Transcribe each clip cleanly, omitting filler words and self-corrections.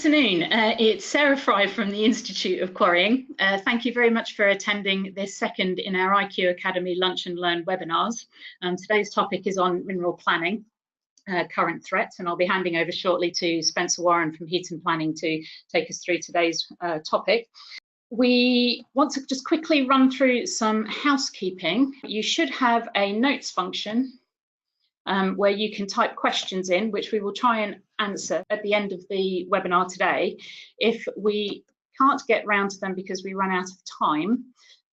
afternoon. It's Sarah Fry from the Institute of Quarrying. Thank you very much for attending this second in our IQ Academy Lunch and Learn webinars. Today's topic is on mineral planning, current threats, and I'll be handing over shortly to Spencer Warren from Heat and Planning to take us through today's topic. We want to just quickly run through some housekeeping. You should have a notes function where you can type questions in, which we will try and answer at the end of the webinar today. If we can't get round to them because we run out of time,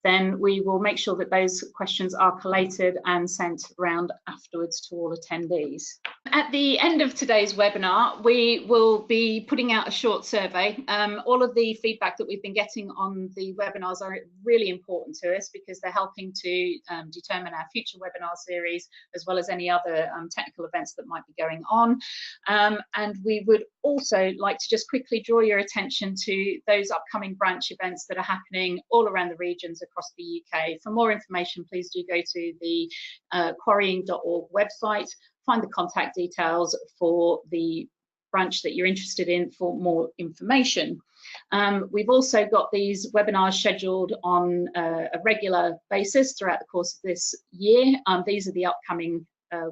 then we will make sure that those questions are collated and sent around afterwards to all attendees. At the end of today's webinar, we will be putting out a short survey. All of the feedback that we've been getting on the webinars are really important to us because they're helping to determine our future webinar series, as well as any other technical events that might be going on. And we would also like to just quickly draw your attention to those upcoming branch events that are happening all around the regions across the UK. For more information, please do go to the quarrying.org website, find the contact details for the branch that you're interested in for more information. We've also got these webinars scheduled on a regular basis throughout the course of this year. These are the upcoming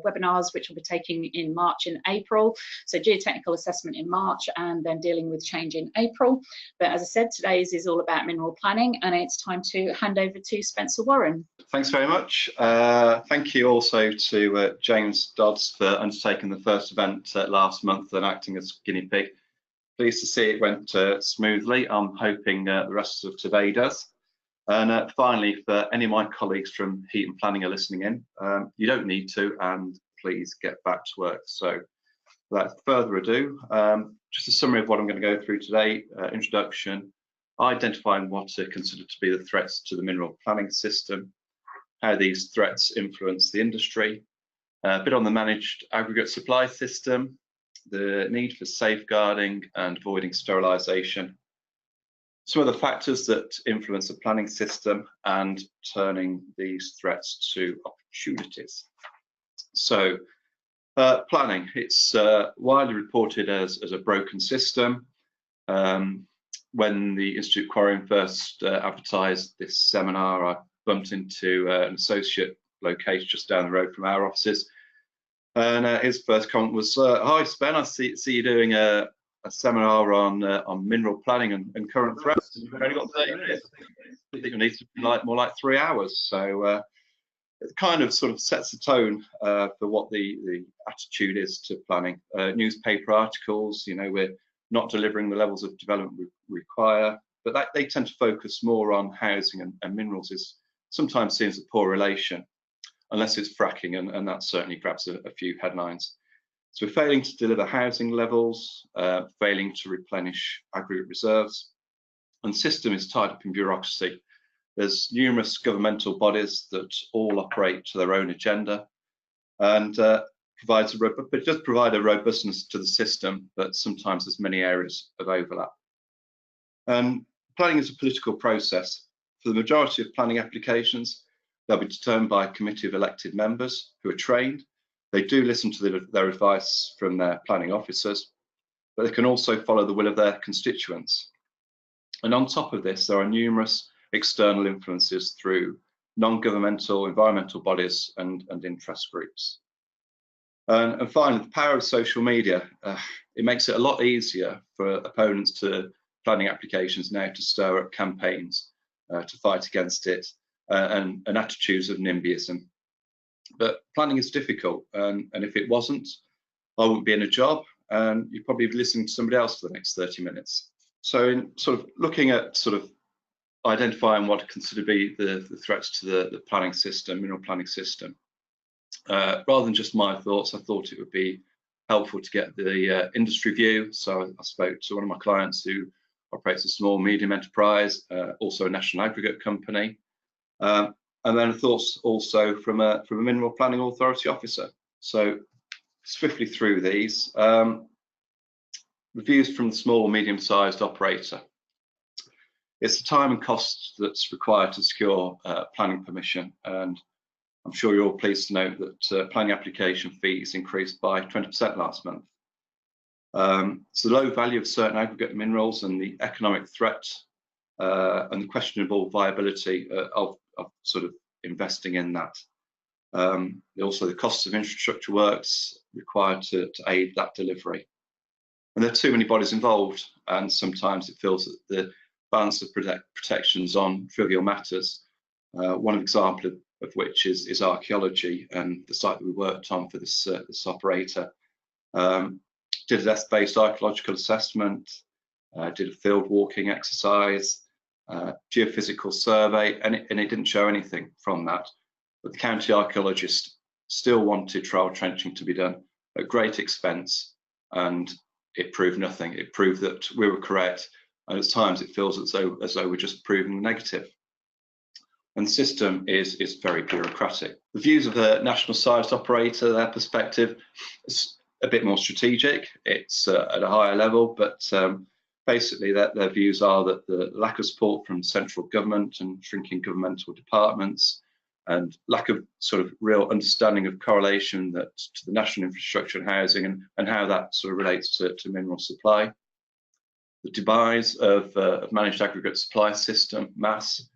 webinars which will be taking in March and April. So geotechnical assessment in March and then dealing with change in April. But as I said, today's is all about mineral planning, and it's time to hand over to Spencer Warren. Thanks very much. Thank you also to James Dodds for undertaking the first event last month and acting as guinea pig. Pleased to see it went smoothly. I'm hoping the rest of today does. And finally, for any of my colleagues from Heat and Planning are listening in, you don't need to, and please get back to work. So without further ado, just a summary of what I'm going to go through today. Introduction, identifying what are considered to be the threats to the mineral planning system, how these threats influence the industry, a bit on the managed aggregate supply system, the need for safeguarding and avoiding sterilisation, some of the factors that influence the planning system, and turning these threats to opportunities. So planning, it's widely reported as a broken system. When the Institute Quarrying first advertised this seminar, I bumped into an associate located just down the road from our offices. And his first comment was, "Hi, Spen, I see you doing a seminar on mineral planning and current threats. You've only got 30 minutes. I think it needs to be more like 3 hours." So it kind of sort of sets the tone for what the attitude is to planning. Newspaper articles, you know, we're not delivering the levels of development we require, but they tend to focus more on housing, and minerals is sometimes seen as a poor relation, unless it's fracking, and that certainly grabs a few headlines. So we're failing to deliver housing levels, failing to replenish aggregate reserves, and the system is tied up in bureaucracy. There's numerous governmental bodies that all operate to their own agenda, and it does provide a robustness to the system, but sometimes there's many areas of overlap. Planning is a political process. For the majority of planning applications, they'll be determined by a committee of elected members who are trained. They do listen to their advice from their planning officers, but they can also follow the will of their constituents. And on top of this, there are numerous external influences through non-governmental environmental bodies and interest groups. And finally, the power of social media. It makes it a lot easier for opponents to planning applications now to stir up campaigns to fight against it and attitudes of NIMBYism. But planning is difficult, and if it wasn't, I wouldn't be in a job, and you'd probably be listening to somebody else for the next 30 minutes. So in sort of looking at sort of identifying what are considered to be the threats to the planning system, mineral planning system, rather than just my thoughts, I thought it would be helpful to get the industry view. So I spoke to one of my clients who operates a small medium enterprise, also a national aggregate company. And then thoughts also from a mineral planning authority officer. So swiftly through these, reviews from the small or medium-sized operator. It's the time and cost that's required to secure planning permission, and I'm sure you're all pleased to note that planning application fees increased by 20% last month. So the low value of certain aggregate minerals and the economic threat and the questionable viability of sort of investing in that. Also the costs of infrastructure works required to aid that delivery. And there are too many bodies involved, and sometimes it feels that the balance of protections on trivial matters. One example of which is archaeology, and the site that we worked on for this operator did an earth-based archaeological assessment, did a field walking exercise, geophysical survey, and it didn't show anything from that. But the county archaeologist still wanted trial trenching to be done at great expense, and it proved nothing. It proved that we were correct, and at times it feels as though we're just proving negative. And the system is very bureaucratic. The views of a national science operator, their perspective, is a bit more strategic. It's at a higher level, but basically their views are that the lack of support from central government and shrinking governmental departments, and lack of sort of real understanding of correlation that to the national infrastructure and housing and how that sort of relates to mineral supply. The demise of managed aggregate supply system, MAS,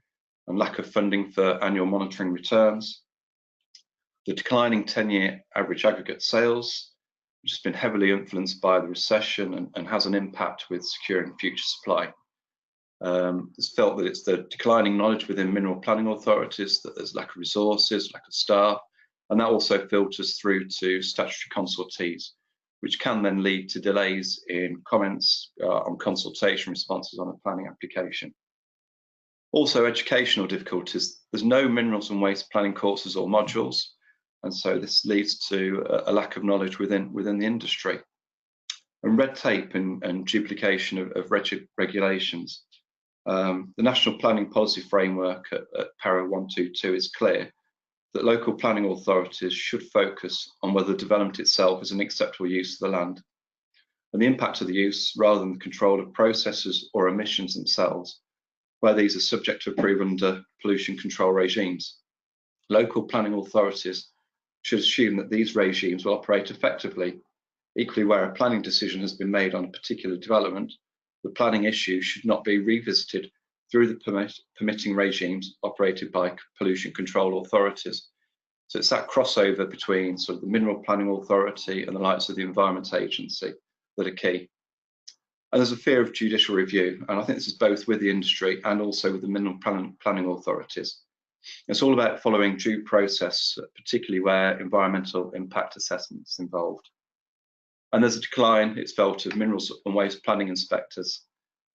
and lack of funding for annual monitoring returns. The declining 10-year average aggregate sales, which has been heavily influenced by the recession and has an impact with securing future supply. It's felt that it's the declining knowledge within mineral planning authorities, that there's lack of resources, lack of staff, and that also filters through to statutory consultees, which can then lead to delays in comments on consultation responses on a planning application. Also, educational difficulties. There's no minerals and waste planning courses or modules, and so this leads to a lack of knowledge within the industry. And red tape and duplication of regulations. The National Planning Policy Framework at Para 122 is clear that local planning authorities should focus on whether development itself is an acceptable use of the land and the impact of the use rather than the control of processes or emissions themselves, where these are subject to approval under pollution control regimes. Local planning authorities should assume that these regimes will operate effectively. Equally, where a planning decision has been made on a particular development, the planning issue should not be revisited through the permitting regimes operated by pollution control authorities. So it's that crossover between sort of the Mineral Planning Authority and the likes of the Environment Agency that are key. And there's a fear of judicial review, and I think this is both with the industry and also with the mineral planning authorities. It's all about following due process, particularly where environmental impact assessments involved. And there's a decline, it's felt, of minerals and waste planning inspectors,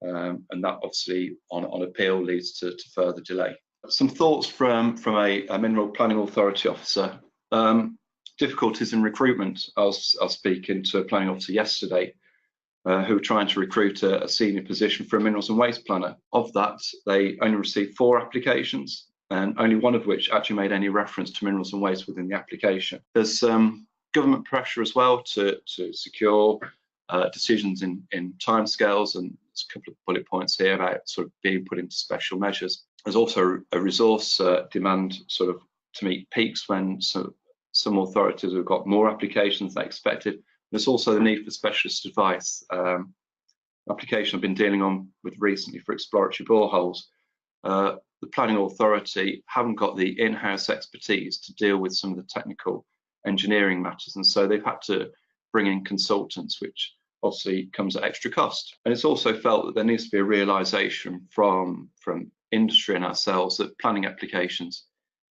and that obviously on appeal leads to further delay. Some thoughts from a mineral planning authority officer. Difficulties in recruitment. I was speaking to a planning officer yesterday who were trying to recruit a senior position for a minerals and waste planner. Of that, they only received 4 applications, and only one of which actually made any reference to minerals and waste within the application. There's government pressure as well to secure decisions in timescales, and there's a couple of bullet points here about sort of being put into special measures. There's also a resource demand sort of to meet peaks when some authorities have got more applications than expected. There's also the need for specialist advice. Application I've been dealing with recently for exploratory boreholes. The planning authority haven't got the in-house expertise to deal with some of the technical engineering matters, and so they've had to bring in consultants, which obviously comes at extra cost. And it's also felt that there needs to be a realisation from industry and ourselves that planning applications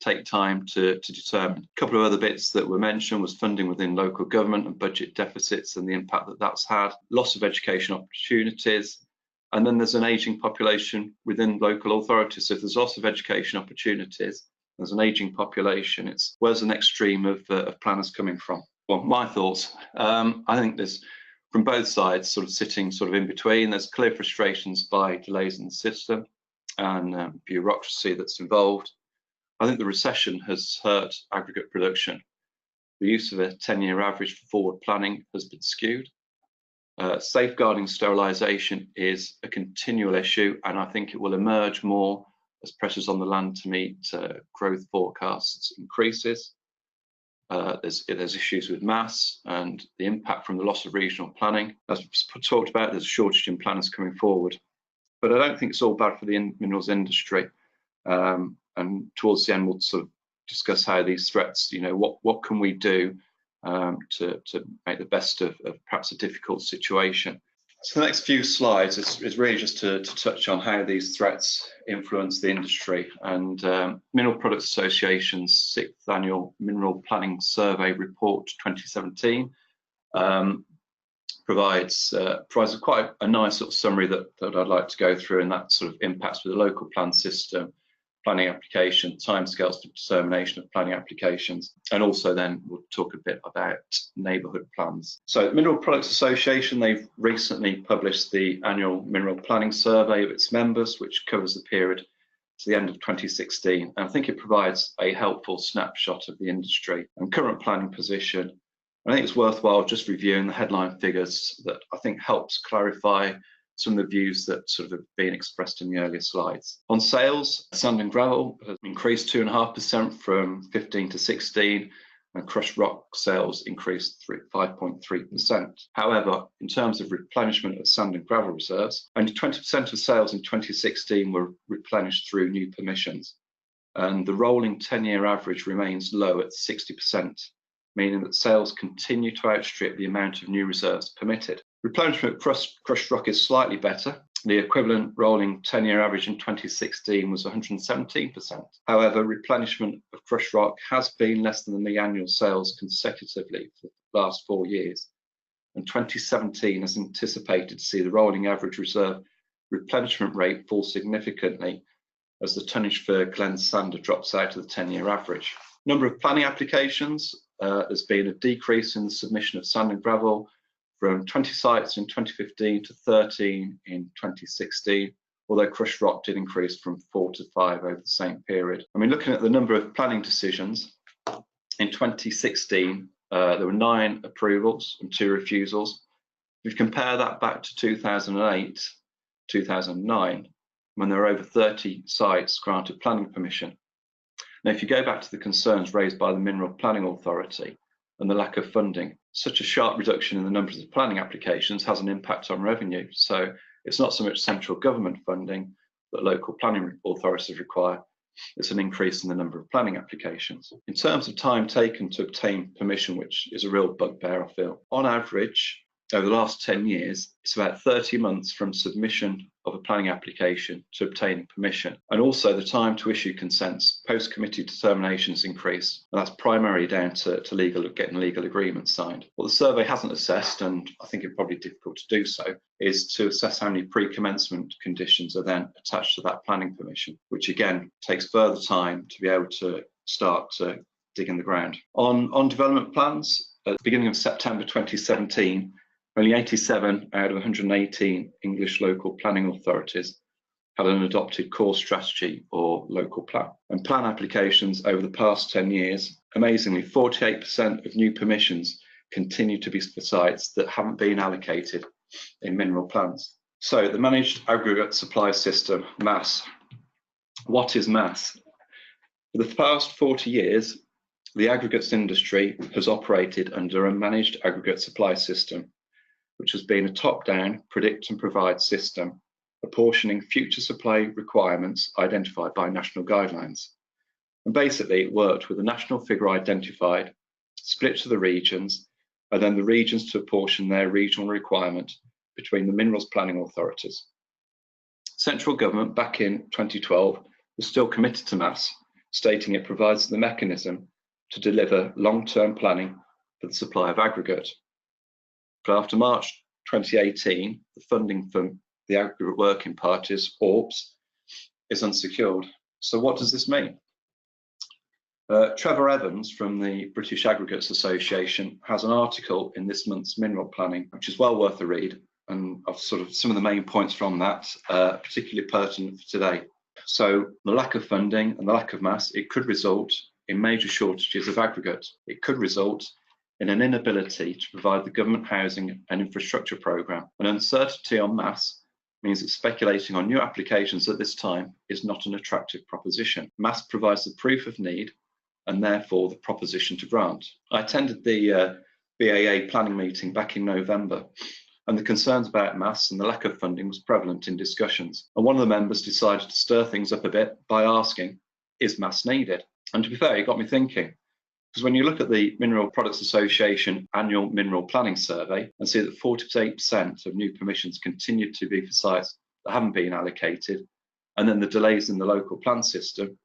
take time to determine. A couple of other bits that were mentioned was funding within local government and budget deficits and the impact that that's had, loss of education opportunities, and then there's an ageing population within local authorities. So if there's loss of education opportunities, there's an ageing population, it's where's the next stream of planners coming from? Well, my thoughts, I think there's from both sides sort of sitting sort of in between. There's clear frustrations by delays in the system and bureaucracy that's involved. I think the recession has hurt aggregate production. The use of a 10-year average for forward planning has been skewed. Safeguarding sterilisation is a continual issue, and I think it will emerge more as pressures on the land to meet growth forecasts increases. there's issues with mass and the impact from the loss of regional planning. As we talked about, there's a shortage in planners coming forward. But I don't think it's all bad for the minerals industry. And towards the end, we'll sort of discuss how these threats, what can we do to make the best of perhaps a difficult situation. So the next few slides is really just to touch on how these threats influence the industry. And Mineral Products Association's 6th Annual Mineral Planning Survey Report 2017 provides quite a nice sort of summary that I'd like to go through, and that sort of impacts with the local plan system, planning application, timescales for determination of planning applications, and also then we'll talk a bit about neighbourhood plans. So Mineral Products Association, they've recently published the annual mineral planning survey of its members, which covers the period to the end of 2016. And I think it provides a helpful snapshot of the industry and current planning position. I think it's worthwhile just reviewing the headline figures that I think helps clarify some of the views that sort of have been expressed in the earlier slides. On sales, sand and gravel has increased 2.5% from 15 to 16, and crushed rock sales increased 5.3%. However, in terms of replenishment of sand and gravel reserves, only 20% of sales in 2016 were replenished through new permissions, and the rolling 10-year average remains low at 60%, meaning that sales continue to outstrip the amount of new reserves permitted. Replenishment of crushed rock is slightly better. The equivalent rolling 10-year average in 2016 was 117%. However, replenishment of crushed rock has been less than the annual sales consecutively for the last 4 years. And 2017 is anticipated to see the rolling average reserve replenishment rate fall significantly as the tonnage for Glen Sander drops out of the 10-year average. Number of planning applications, there's been a decrease in the submission of sand and gravel from 20 sites in 2015 to 13 in 2016, although crushed rock did increase from 4 to 5 over the same period. I mean, looking at the number of planning decisions, in 2016, there were 9 approvals and 2 refusals. If you compare that back to 2008, 2009, when there were over 30 sites granted planning permission. Now, if you go back to the concerns raised by the Mineral Planning Authority and the lack of funding, such a sharp reduction in the numbers of planning applications has an impact on revenue. So it's not so much central government funding that local planning authorities require, it's an increase in the number of planning applications. In terms of time taken to obtain permission, which is a real bugbear, I feel, on average, over the last 10 years, it's about 30 months from submission of a planning application to obtaining permission. And also the time to issue consents post-committee determinations increased. And that's primarily down to getting legal agreements signed. What the survey hasn't assessed, and I think it's probably difficult to do so, is to assess how many pre-commencement conditions are then attached to that planning permission, which again takes further time to be able to start to dig in the ground. On development plans, at the beginning of September 2017, only 87 out of 118 English local planning authorities had an adopted core strategy or local plan. And plan applications over the past 10 years, amazingly, 48% of new permissions continue to be for sites that haven't been allocated in mineral plans. So the Managed Aggregate Supply System, MAS. What is MAS? For the past 40 years, the aggregates industry has operated under a Managed Aggregate Supply System, which has been a top-down predict and provide system, apportioning future supply requirements identified by national guidelines. And basically it worked with a national figure identified, split to the regions, and then the regions to apportion their regional requirement between the minerals planning authorities. Central government back in 2012 was still committed to MAS, stating it provides the mechanism to deliver long-term planning for the supply of aggregate. But after March 2018, the funding from the Aggregate Working Parties, AWPs, is unsecured. So what does this mean? Trevor Evans from the British Aggregates Association has an article in this month's Mineral Planning, which is well worth a read, and I've sort of some of the main points from that, particularly pertinent for today. So the lack of funding and the lack of MAS, it could result in major shortages of aggregate. It could result in an inability to provide the government housing and infrastructure programme. An uncertainty on MAS means that speculating on new applications at this time is not an attractive proposition. MAS provides the proof of need and therefore the proposition to grant. I attended the BAA planning meeting back in November, and the concerns about mass and the lack of funding was prevalent in discussions. And one of the members decided to stir things up a bit by asking, is mass needed? And to be fair, it got me thinking, because when you look at the Mineral Products Association annual mineral planning survey and see that 48% of new permissions continue to be for sites that haven't been allocated, and then the delays in the local plan system,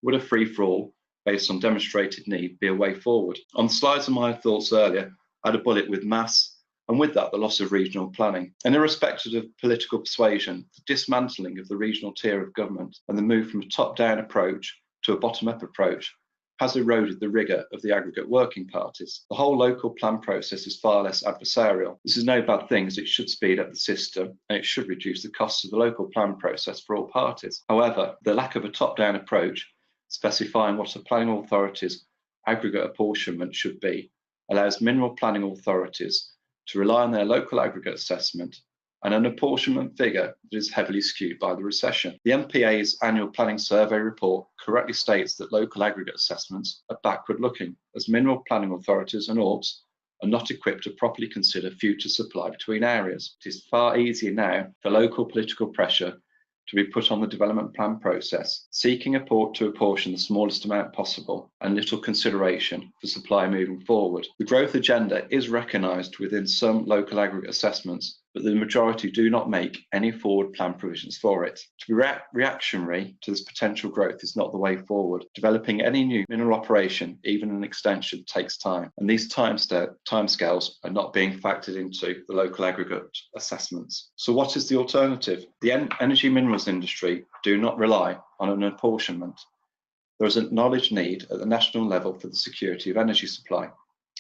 would a free-for-all based on demonstrated need be a way forward? On the slides of my thoughts earlier, I had a bullet with mass, and with that, the loss of regional planning. And irrespective of political persuasion, the dismantling of the regional tier of government and the move from a top-down approach to a bottom-up approach has eroded the rigour of the aggregate working parties. The whole local plan process is far less adversarial. This is no bad thing, as it should speed up the system and it should reduce the costs of the local plan process for all parties. However, the lack of a top-down approach specifying what a planning authority's aggregate apportionment should be allows mineral planning authorities to rely on their local aggregate assessment and an apportionment figure that is heavily skewed by the recession. The MPA's annual planning survey report correctly states that local aggregate assessments are backward-looking, as mineral planning authorities and AUPs are not equipped to properly consider future supply between areas. It is far easier now for local political pressure to be put on the development plan process, seeking to apportion the smallest amount possible and little consideration for supply moving forward. The growth agenda is recognised within some local aggregate assessments, but the majority do not make any forward plan provisions for it. To be reactionary to this potential growth is not the way forward. Developing any new mineral operation, even an extension, takes time, and these timescales are not being factored into the local aggregate assessments. So what is the alternative? The energy minerals industry do not rely on an apportionment. There is an acknowledged need at the national level for the security of energy supply.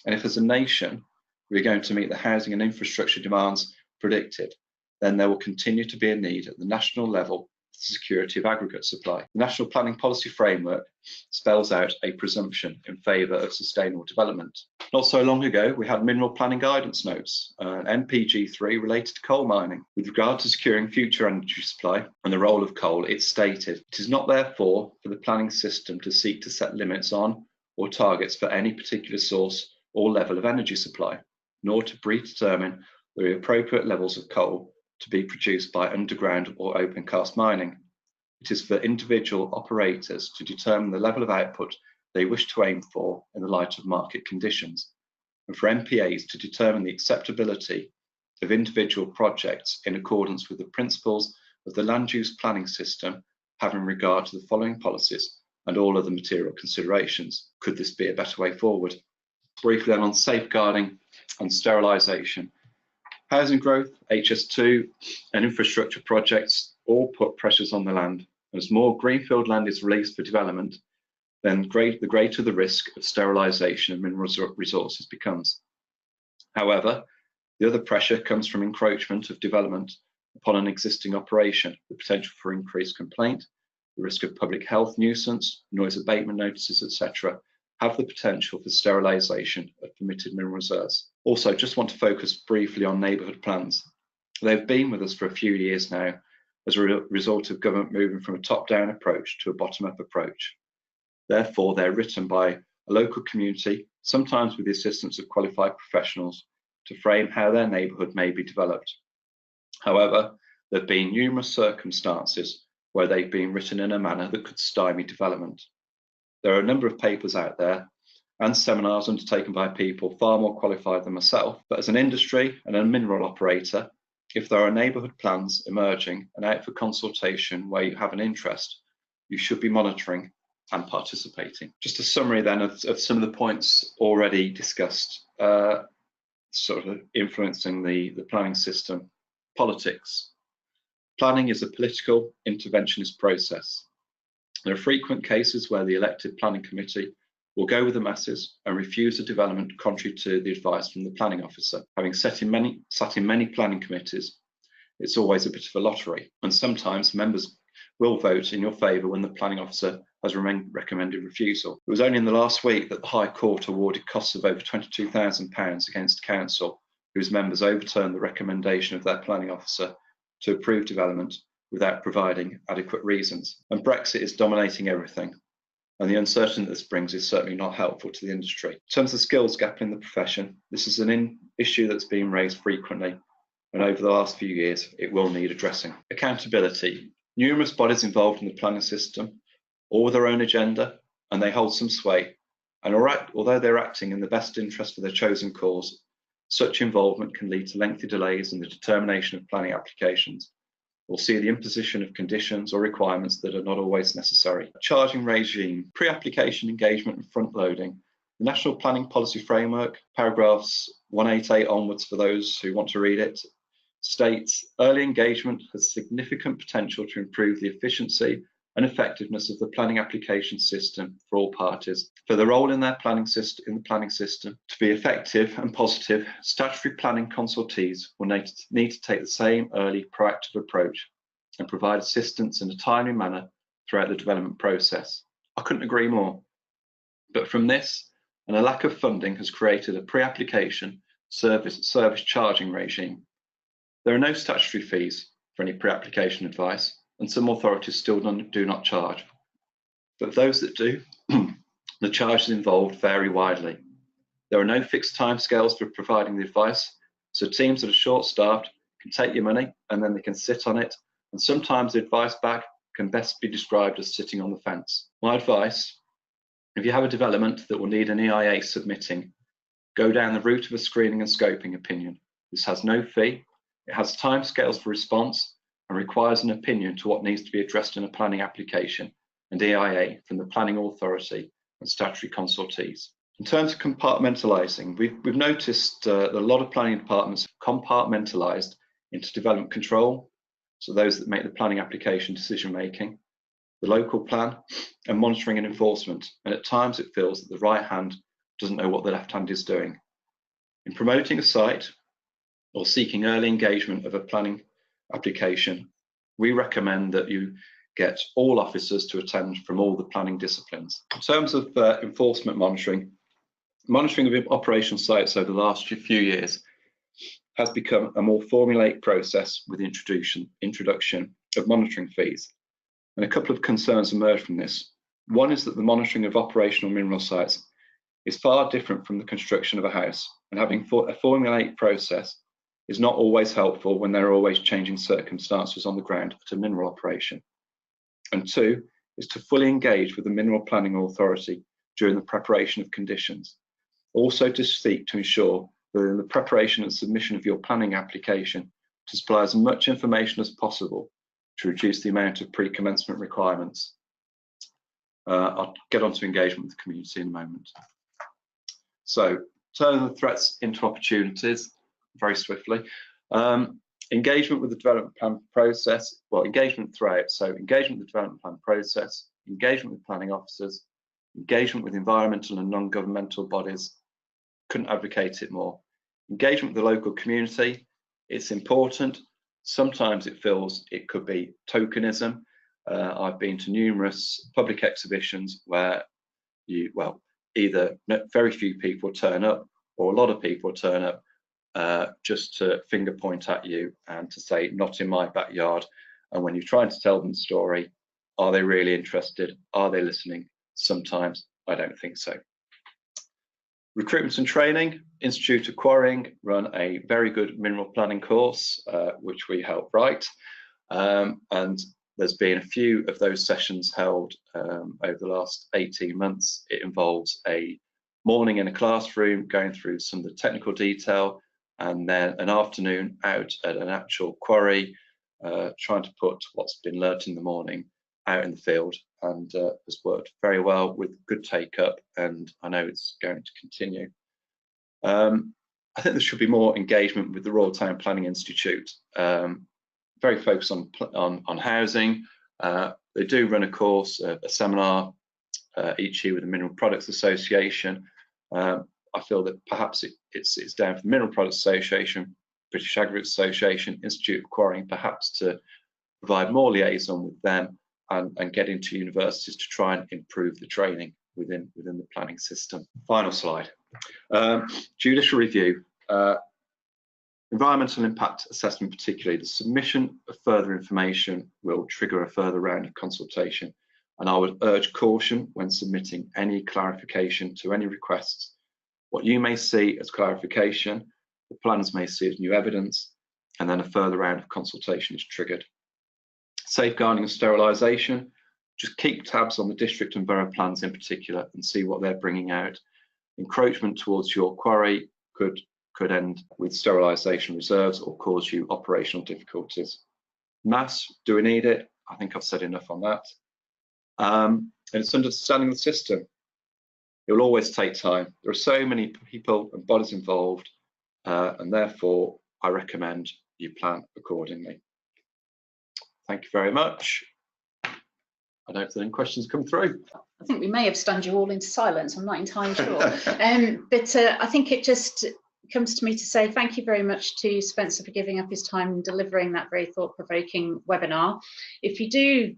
And if as a nation we're going to meet the housing and infrastructure demands predicted, then there will continue to be a need at the national level for the security of aggregate supply. The National Planning Policy Framework spells out a presumption in favour of sustainable development. Not so long ago, we had mineral planning guidance notes, NPG3 related to coal mining. With regard to securing future energy supply and the role of coal, it stated, it is not therefore for the planning system to seek to set limits on or targets for any particular source or level of energy supply, nor to predetermine the appropriate levels of coal to be produced by underground or open cast mining. It is for individual operators to determine the level of output they wish to aim for in the light of market conditions, and for MPAs to determine the acceptability of individual projects in accordance with the principles of the land use planning system, having regard to the following policies and all other material considerations. Could this be a better way forward? Briefly then on safeguarding and sterilisation. Housing growth, HS2 and infrastructure projects all put pressures on the land. As more greenfield land is released for development, then the greater the risk of sterilisation of mineral resources becomes. However, the other pressure comes from encroachment of development upon an existing operation, the potential for increased complaint, the risk of public health nuisance, noise abatement notices, etc., have the potential for sterilisation of permitted mineral reserves. Also, just want to focus briefly on neighbourhood plans. They've been with us for a few years now as a result of government moving from a top-down approach to a bottom-up approach. Therefore, they're written by a local community, sometimes with the assistance of qualified professionals, to frame how their neighbourhood may be developed. However, there have been numerous circumstances where they've been written in a manner that could stymie development. There are a number of papers out there and seminars undertaken by people far more qualified than myself, but as an industry and a mineral operator, if there are neighbourhood plans emerging and out for consultation where you have an interest, you should be monitoring and participating. Just a summary then of some of the points already discussed, sort of influencing the planning system. Politics. Planning is a political interventionist process. There are frequent cases where the elected planning committee will go with the masses and refuse a development contrary to the advice from the planning officer. Having sat in many planning committees, it's always a bit of a lottery, and sometimes members will vote in your favour when the planning officer has recommended refusal. It was only in the last week that the High Court awarded costs of over £22,000 against council, whose members overturned the recommendation of their planning officer to approve development without providing adequate reasons. And Brexit is dominating everything. and the uncertainty this brings is certainly not helpful to the industry. In terms of skills gap in the profession, this is an issue that's been raised frequently, and over the last few years, it will need addressing. Accountability. Numerous bodies involved in the planning system, all with their own agenda, and they hold some sway. And although they're acting in the best interest of their chosen cause, such involvement can lead to lengthy delays in the determination of planning applications, or see the imposition of conditions or requirements that are not always necessary. A charging regime, pre-application engagement and front-loading. The National Planning Policy Framework, paragraphs 188 onwards for those who want to read it, states early engagement has significant potential to improve the efficiency and effectiveness of the planning application system for all parties. For the role in their planning system, to be effective and positive, statutory planning consultees will need to take the same early proactive approach and provide assistance in a timely manner throughout the development process. I couldn't agree more. But from this, and a lack of funding has created a pre-application service charging regime. There are no statutory fees for any pre-application advice, and some authorities still do not charge. But those that do, the charges involved vary widely. There are no fixed timescales for providing the advice, so teams that are short-staffed can take your money and then they can sit on it, and sometimes the advice back can best be described as sitting on the fence. My advice, if you have a development that will need an EIA submitting, go down the route of a screening and scoping opinion. This has no fee, it has timescales for response, and requires an opinion to what needs to be addressed in a planning application and EIA from the planning authority and statutory consultees. In terms of compartmentalising, we've noticed that a lot of planning departments compartmentalised into development control, so those that make the planning application decision making, the local plan, and monitoring and enforcement, and at times it feels that the right hand doesn't know what the left hand is doing. In promoting a site or seeking early engagement of a planning application, we recommend that you get all officers to attend from all the planning disciplines. In terms of enforcement monitoring of operational sites over the last few years has become a more formulaic process with the introduction of monitoring fees. And a couple of concerns emerge from this. One is that the monitoring of operational mineral sites is far different from the construction of a house, and having a formulaic process is not always helpful when there are always changing circumstances on the ground at a mineral operation. And two is to fully engage with the mineral planning authority during the preparation of conditions. Also to seek to ensure that in the preparation and submission of your planning application, to supply as much information as possible to reduce the amount of pre-commencement requirements. I'll get on to engagement with the community in a moment. So, turning the threats into opportunities very swiftly. Engagement with the development plan process, engagement throughout. So engagement with the development plan process, engagement with planning officers, engagement with environmental and non-governmental bodies. Couldn't advocate it more. Engagement with the local community, it's important. Sometimes it feels it could be tokenism. I've been to numerous public exhibitions where either very few people turn up or a lot of people turn up just to finger point at you and to say, not in my backyard. And when you're trying to tell them the story, are they really interested? Are they listening? Sometimes I don't think so. Recruitment and training. Institute of Quarrying run a very good mineral planning course, which we help write. And there's been a few of those sessions held over the last 18 months. It involves a morning in a classroom going through some of the technical detail, and then an afternoon out at an actual quarry, trying to put what's been learnt in the morning out in the field, and has worked very well with good take up, and I know it's going to continue. I think there should be more engagement with the Royal Town Planning Institute. Very focused on housing. They do run a course, a seminar each year with the Mineral Products Association. I feel that perhaps it's down for the Mineral Products Association, British Aggregate Association, Institute of Quarrying, perhaps to provide more liaison with them and get into universities to try and improve the training within the planning system. Final slide. Judicial review. Environmental impact assessment particularly, the submission of further information will trigger a further round of consultation and I would urge caution when submitting any clarification to any requests. What you may see as clarification, the planners may see as new evidence, and then a further round of consultation is triggered. Safeguarding and sterilisation, just keep tabs on the district and borough plans in particular and see what they're bringing out. Encroachment towards your quarry could end with sterilisation reserves or cause you operational difficulties. Mass, do we need it? I think I've said enough on that. And it's understanding the system. It will always take time. There are so many people and bodies involved, and therefore I recommend you plan accordingly. Thank you very much. I don't know if there are any questions come through. I think we may have stunned you all into silence. I'm not entirely sure. But I think it just comes to me to say thank you very much to Spencer for giving up his time and delivering that very thought-provoking webinar. If you do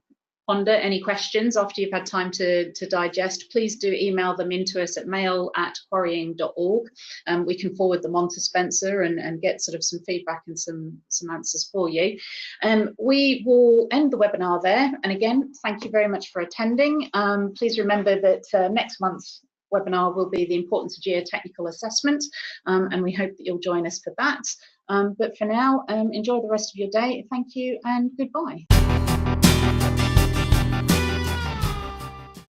ponder any questions after you've had time to digest, please do email them into us at mail@quarrying.org. We can forward them on to Spencer and get sort of some feedback and some answers for you. We will end the webinar there. And again, thank you very much for attending. Please remember that next month's webinar will be the importance of geotechnical assessment, and we hope that you'll join us for that. But for now, enjoy the rest of your day. Thank you and goodbye.